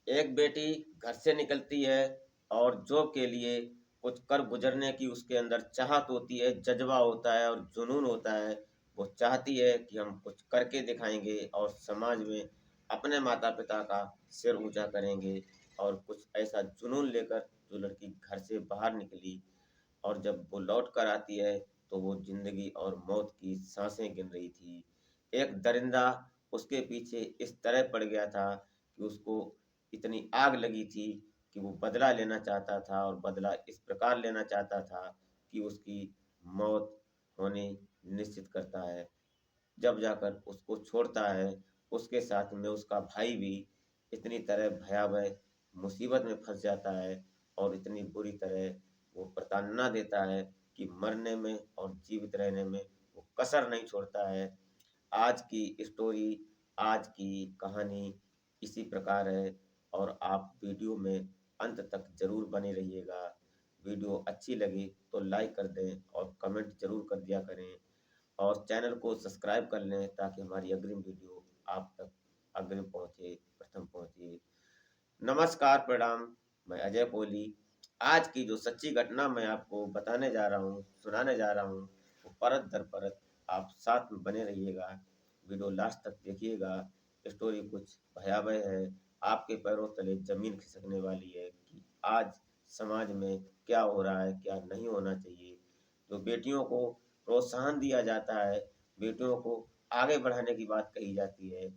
एक बेटी घर से निकलती है और जॉब के लिए कुछ कर गुजरने की उसके अंदर चाहत होती है, जज़्बा होता है और जुनून होता है। वो चाहती है कि हम कुछ करके दिखाएँगे और समाज में अपने माता-पिता का सिर ऊँचा करेंगे और कुछ ऐसा जुनून लेकर जो लड़की घर से बाहर निकली और जब वो लौट कर आती है, तो वो ज़िंदगी और मौत की साँसें गिन रही थी। एक दरिंदा उसके पीछे इस तरह पड़ गया था कि उसको इतनी आग लगी थी कि वो बदला लेना चाहता था और बदला इस प्रकार लेना चाहता था कि उसकी मौत होनी निश्चित करता है। जब जाकर उसको छोड़ता है, उसके साथ में उसका भाई भी इतनी तरह भयावह मुसीबत में फँस जाता है और इतनी बुरी तरह वो प्रताड़ना देता है कि मरने में और जीवित रहने में वो कसर नहीं छोड़ता है। आज की स्टोरी, आज की कहानी इसी प्रकार है और आप वीडियो में अंत तक ज़रूर बने रहिएगा। वीडियो अच्छी लगी तो लाइक कर दें और कमेंट ज़रूर कर दिया करें और चैनल को सब्सक्राइब कर लें ताकि हमारी अग्रिम वीडियो आप तक अग्रिम पहुँचे, प्रथम पहुँचे। नमस्कार, प्रणाम, मैं अजय कोहली। आज की जो सच्ची घटना मैं आपको बताने जा रहा हूँ, सुनाने जा रहा हूँ, वो परत दर परत आप साथ में बने रहिएगा। वीडियो लास्ट तक देखिएगा। स्टोरी कुछ भयावह है, आपके पैरों तले ज़मीन खिसकने वाली है कि आज समाज में क्या हो रहा है, क्या नहीं होना चाहिए। जो बेटियों को प्रोत्साहन दिया जाता है, बेटियों को आगे बढ़ाने की बात कही जाती है,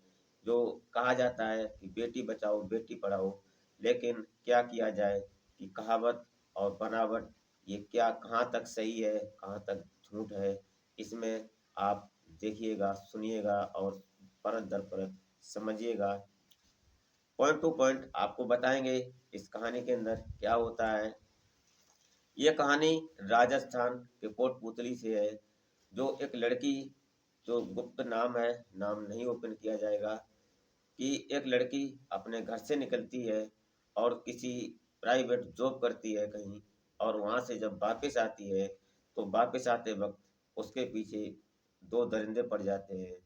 जो कहा जाता है कि बेटी बचाओ, बेटी पढ़ाओ, लेकिन क्या किया जाए कि कहावत और बनावट ये क्या कहाँ तक सही है, कहाँ तक झूठ है, इसमें आप देखिएगा, सुनिएगा और परत दर परत समझिएगा। पॉइंट टू पॉइंट आपको बताएँगे इस कहानी के अंदर क्या होता है। ये कहानी राजस्थान के कोटपुतली से है, जो एक लड़की जो गुप्त नाम है, नाम नहीं ओपन किया जाएगा, कि एक लड़की अपने घर से निकलती है और किसी प्राइवेट जॉब करती है कहीं और वहाँ से जब वापस आती है, तो वापस आते वक़्त उसके पीछे 2 दरिंदे पड़ जाते हैं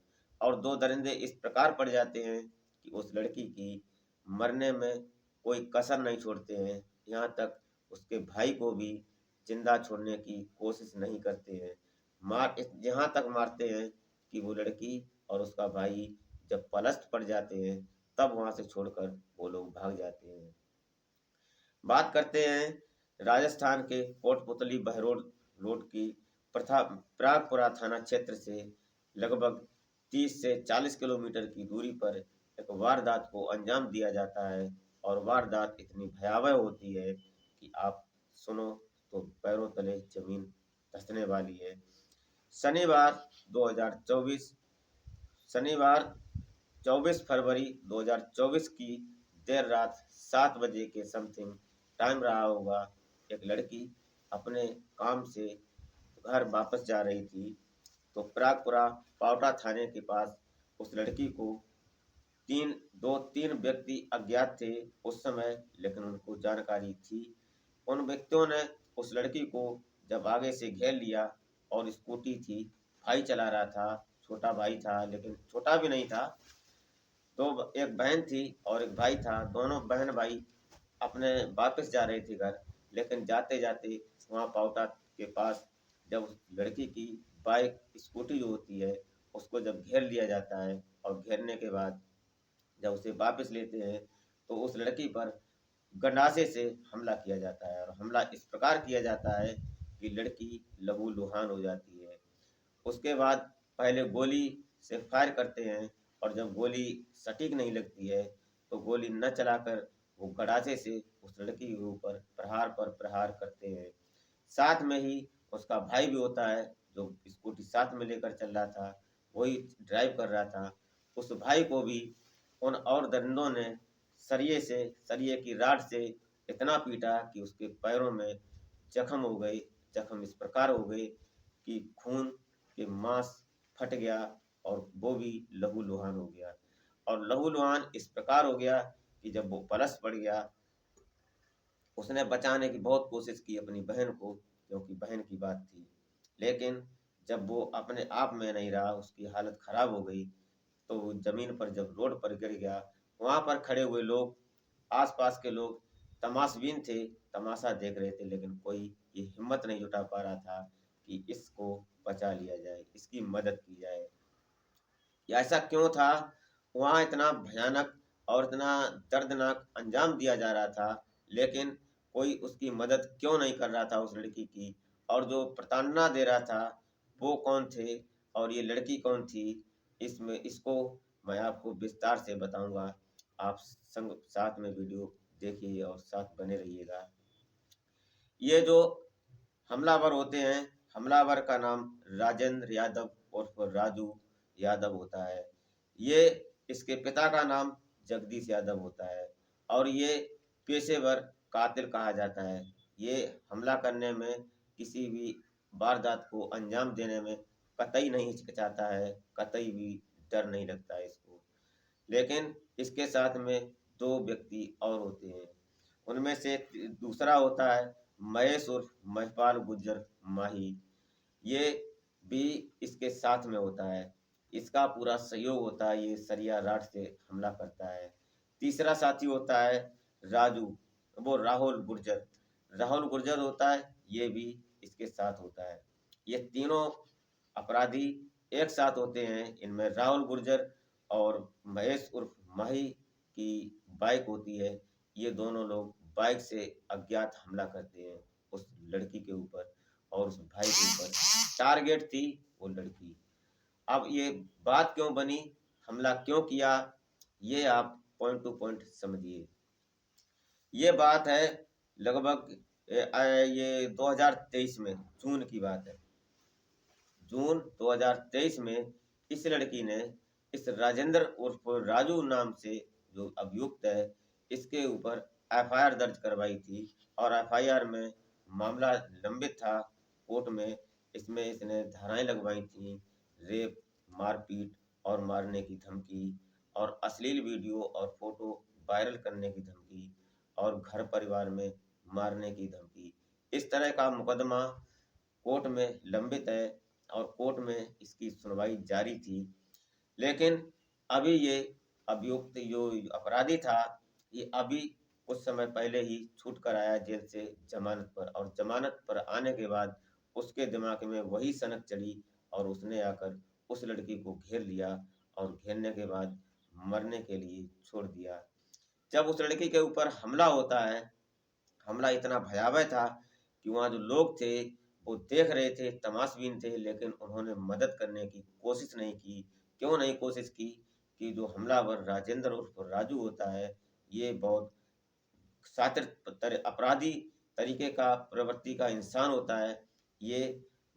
और 2 दरिंदे इस प्रकार पड़ जाते हैं कि उस लड़की की मरने में कोई कसर नहीं छोड़ते हैं, यहाँ तक उसके भाई को भी ज़िंदा छोड़ने की कोशिश नहीं करते हैं। यहाँ तक मारते हैं कि वो लड़की और उसका भाई जब पलस्त पड़ जाते हैं, तब वहाँ से छोड़कर वो लोग भाग जाते हैं। बात करते हैं राजस्थान के कोटपुतली बहरोड रोड की प्रथा प्रागपुरा थाना क्षेत्र से लगभग 30 से 40 किलोमीटर की दूरी पर एक वारदात को अंजाम दिया जाता है और वारदात इतनी भयावह होती है कि आप सुनो तो पैरों तले ज़मीन धँसने वाली है। शनिवार 2024 शनिवार 24 फरवरी 2024 की देर रात 7 बजे के समथिंग टाइम रहा होगा। एक लड़की अपने काम से घर वापस जा रही थी, तो प्रागपुरा पावटा थाने के पास उस लड़की को 3 व्यक्ति अज्ञात थे उस समय, लेकिन उनको जानकारी थी। उन व्यक्तियों ने उस लड़की को जब आगे से घेर लिया और स्कूटी थी, भाई चला रहा था, छोटा भाई था लेकिन छोटा भी नहीं था। तो एक बहन थी और एक भाई था, दोनों बहन भाई अपने वापस जा रहे थे घर, लेकिन जाते-जाते वहाँ पावटा के पास जब उस लड़की की बाइक स्कूटी जो होती है, उसको जब घेर लिया जाता है और घेरने के बाद जब उसे वापस लेते हैं, तो उस लड़की पर गंडासे से हमला किया जाता है और हमला इस प्रकार किया जाता है कि लड़की लहू-लुहान हो जाती है। उसके बाद पहले गोली से फायर करते हैं और जब गोली सटीक नहीं लगती है, तो गोली न चलाकर वो गड़ासे से उस लड़की के ऊपर प्रहार पर प्रहार करते हैं। साथ में ही उसका भाई भी होता है, जो स्कूटी साथ में लेकर चल रहा था, वही ड्राइव कर रहा था। उस भाई को भी उन और दरिंदों ने सरिये की रॉड से इतना पीटा कि उसके पैरों में जख्म हो गए। जख्म इस प्रकार हो गए कि खून के मांस फट गया और वो भी लहू-लुहान हो गया और लहू-लुहान इस प्रकार हो गया कि जब वो पलस पड़ गया, उसने बचाने की बहुत कोशिश की अपनी बहन को, क्योंकि बहन की बात थी। लेकिन जब वो अपने आप में नहीं रहा, उसकी हालत खराब हो गई, तो वो ज़मीन पर जब रोड पर गिर गया, वहाँ पर खड़े हुए लोग आसपास के लोग तमाशबीन थे, तमाशा देख रहे थे, लेकिन कोई ये हिम्मत नहीं जुटा पा रहा था कि इसको बचा लिया जाए, इसकी मदद की जाए। या ऐसा क्यों था? वहाँ इतना भयानक और इतना दर्दनाक अंजाम दिया जा रहा था, लेकिन कोई उसकी मदद क्यों नहीं कर रहा था उस लड़की की? और जो प्रताड़ना दे रहा था, वो कौन थे और ये लड़की कौन थी? इसमें इसको मैं आपको विस्तार से बताऊँगा। आप संग साथ में वीडियो देखिए और साथ बने रहिएगा। ये जो हमलावर होते हैं, हमलावर का नाम राजेंद्र यादव उर्फ राजू यादव होता है। ये इसके पिता का नाम जगदीश यादव होता है और ये पेशेवर कातिल कहा जाता है। ये हमला करने में, किसी भी वारदात को अंजाम देने में कतई नहीं हिचकिचाता है, कतई भी डर नहीं लगता है इसको। लेकिन इसके साथ में 2 व्यक्ति और होते हैं। उनमें से दूसरा होता है महेश उर्फ महिपाल गुज्जर माही। ये भी इसके साथ में होता है। इसका पूरा सहयोग होता है, ये सरिया राड से हमला करता है। तीसरा साथी होता है राजू, वो राहुल गुर्जर। राहुल गुर्जर होता है, ये भी इसके साथ होता है। ये तीनों अपराधी एक साथ होते हैं। इनमें राहुल गुर्जर और महेश उर्फ माही की बाइक होती है। ये दोनों लोग बाइक से अज्ञात हमला करते हैं उस लड़की के ऊपर और उस भाई के ऊपर। टारगेट थी वो लड़की। अब ये बात क्यों बनी, हमला क्यों किया, ये आप पॉइंट टू पॉइंट समझिए। ये बात है लगभग ये 2023 में, जून की बात है। जून 2023 में इस लड़की ने इस राजेंद्र उर्फ राजू नाम से जो अभियुक्त है, इसके ऊपर एफआईआर दर्ज करवाई थी और एफआईआर में मामला लंबित था कोर्ट में। इसमें इसने धाराएं लगवाई थी, रेप, मारपीट और मारने की धमकी और अश्लील वीडियो और फोटो वायरल करने की धमकी और घर परिवार में मारने की धमकी। इस तरह का मुकदमा कोर्ट में लंबित है और कोर्ट में इसकी सुनवाई जारी थी। लेकिन अभी ये अभियुक्त जो अपराधी था, ये अभी कुछ समय पहले ही छूट कर आया जेल से जमानत पर, और जमानत पर आने के बाद उसके दिमाग में वही सनक चढ़ी और उसने आकर उस लड़की को घेर लिया और घेरने के बाद मरने के लिए छोड़ दिया। जब उस लड़की के ऊपर हमला होता है, हमला इतना भयावह था कि वहाँ जो लोग थे वो देख रहे थे, तमाशबीन थे, लेकिन उन्होंने मदद करने की कोशिश नहीं की। क्यों नहीं कोशिश की? कि जो हमलावर राजेंद्र उर्फ राजू होता है, ये बहुत शातिर अपराधी तरीके का प्रवृत्ति का इंसान होता है। ये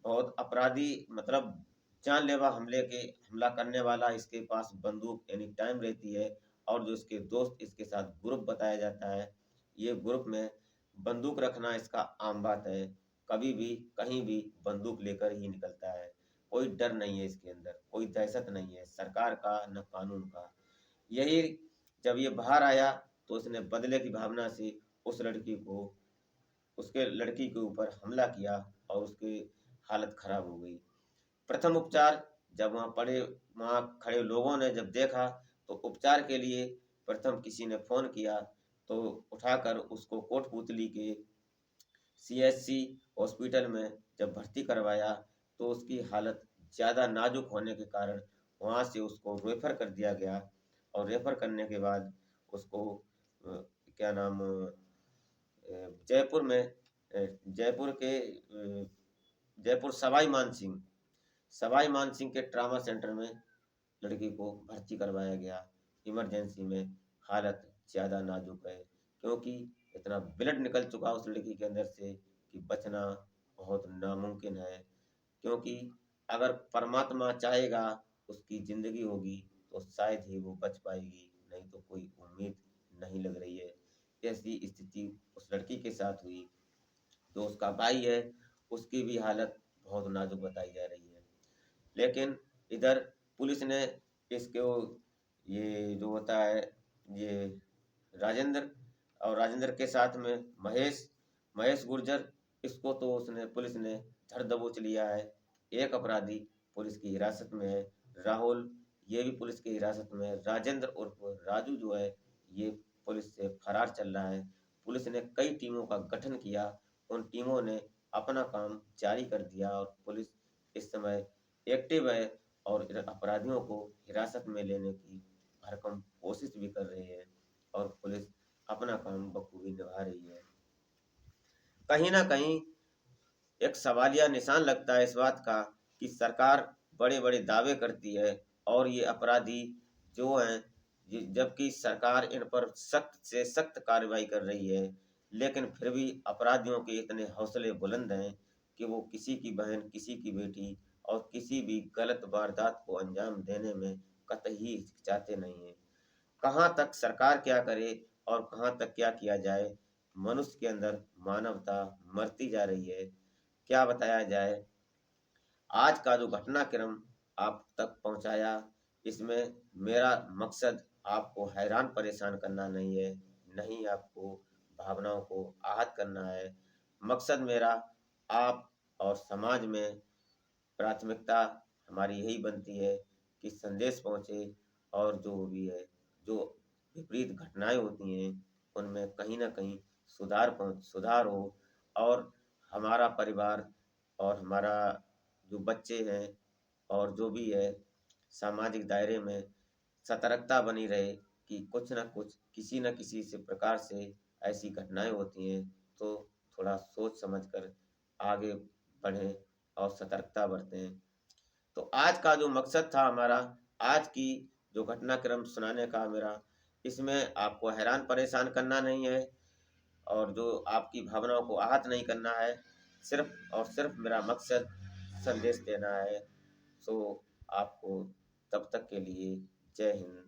बहुत अपराधी, मतलब जानलेवा हमला करने वाला। इसके पास बंदूक एनी टाइम रहती है और जो इसके दोस्त, इसके साथ ग्रुप बताया जाता है, ये ग्रुप में बंदूक रखना इसका आम बात है। कभी भी कहीं भी बंदूक लेकर ही निकलता है। कोई डर नहीं है इसके अंदर, कोई दहशत नहीं है सरकार का न कानून का। यही जब ये बाहर आया तो उसने बदले की भावना से उस लड़की को, उसके लड़की के ऊपर हमला किया और उसकी हालत खराब हो गई। प्रथम उपचार, जब वहाँ खड़े लोगों ने जब देखा तो उपचार के लिए प्रथम किसी ने फ़ोन किया तो उठाकर उसको कोटपूतली के सीएचसी हॉस्पिटल में जब भर्ती करवाया तो उसकी हालत ज़्यादा नाजुक होने के कारण वहाँ से उसको रेफ़र कर दिया गया और रेफ़र करने के बाद उसको क्या नाम जयपुर में जयपुर के जयपुर सवाई मानसिंह के ट्रामा सेंटर में लड़की को भर्ती करवाया गया। इमरजेंसी में हालत ज़्यादा नाजुक है क्योंकि इतना ब्लड निकल चुका उस लड़की के अंदर से कि बचना बहुत नामुमकिन है। क्योंकि अगर परमात्मा चाहेगा उसकी ज़िंदगी होगी तो शायद ही वो बच पाएगी, नहीं तो कोई उम्मीद नहीं लग रही है। ऐसी स्थिति उस लड़की के साथ हुई। जो उसका भाई है, उसकी भी हालत बहुत नाजुक बताई जा रही है। लेकिन इधर पुलिस ने इसको, ये जो होता है ये राजेंद्र, और राजेंद्र के साथ में महेश गुर्जर, इसको तो उसने पुलिस ने धर दबोच लिया है। एक अपराधी पुलिस की हिरासत में है, राहुल, ये भी पुलिस की हिरासत में है। राजेंद्र उर्फ राजू जो है, ये पुलिस से फरार चल रहा है। पुलिस ने कई टीमों का गठन किया, उन टीमों ने अपना काम जारी कर दिया और पुलिस इस समय एक्टिव है और इन अपराधियों को हिरासत में लेने की भरसक कोशिश भी कर रही है और पुलिस अपना काम बखूबी निभा रही है। कहीं न कहीं एक सवालिया निशान लगता है इस बात का कि सरकार बड़े-बड़े दावे करती है और ये अपराधी जो हैं, जबकि सरकार इन पर सख्त से सख्त कार्रवाई कर रही है, लेकिन फिर भी अपराधियों के इतने हौसले बुलंद हैं कि वो किसी की बहन, किसी की बेटी और किसी भी गलत वारदात को अंजाम देने में कतई हिचकिचाते नहीं हैं। कहाँ तक सरकार क्या करे और कहाँ तक क्या किया जाए? मनुष्य के अंदर मानवता मरती जा रही है। क्या बताया जाए? आज का जो घटनाक्रम आप तक पहुँचाया, इसमें मेरा मकसद आपको हैरान परेशान करना नहीं है, नहीं आपको भावनाओं को आहत करना है। मकसद मेरा आप और समाज में प्राथमिकता हमारी यही बनती है कि संदेश पहुँचे और जो भी है, जो विपरीत घटनाएँ होती हैं, उनमें कहीं न कहीं सुधार हो और हमारा परिवार और हमारा जो बच्चे हैं और जो भी है, सामाजिक दायरे में सतर्कता बनी रहे कि कुछ न कुछ, किसी न किसी से प्रकार से ऐसी घटनाएँ होती हैं, तो थोड़ा सोच समझ कर आगे बढ़ें और सतर्कता बरतें। तो आज का जो मकसद था हमारा, आज की जो घटनाक्रम सुनाने का मेरा, इसमें आपको हैरान परेशान करना नहीं है और जो आपकी भावनाओं को आहत नहीं करना है, सिर्फ़ और सिर्फ़ मेरा मकसद संदेश देना है। सो आपको तब तक के लिए जय हिंद।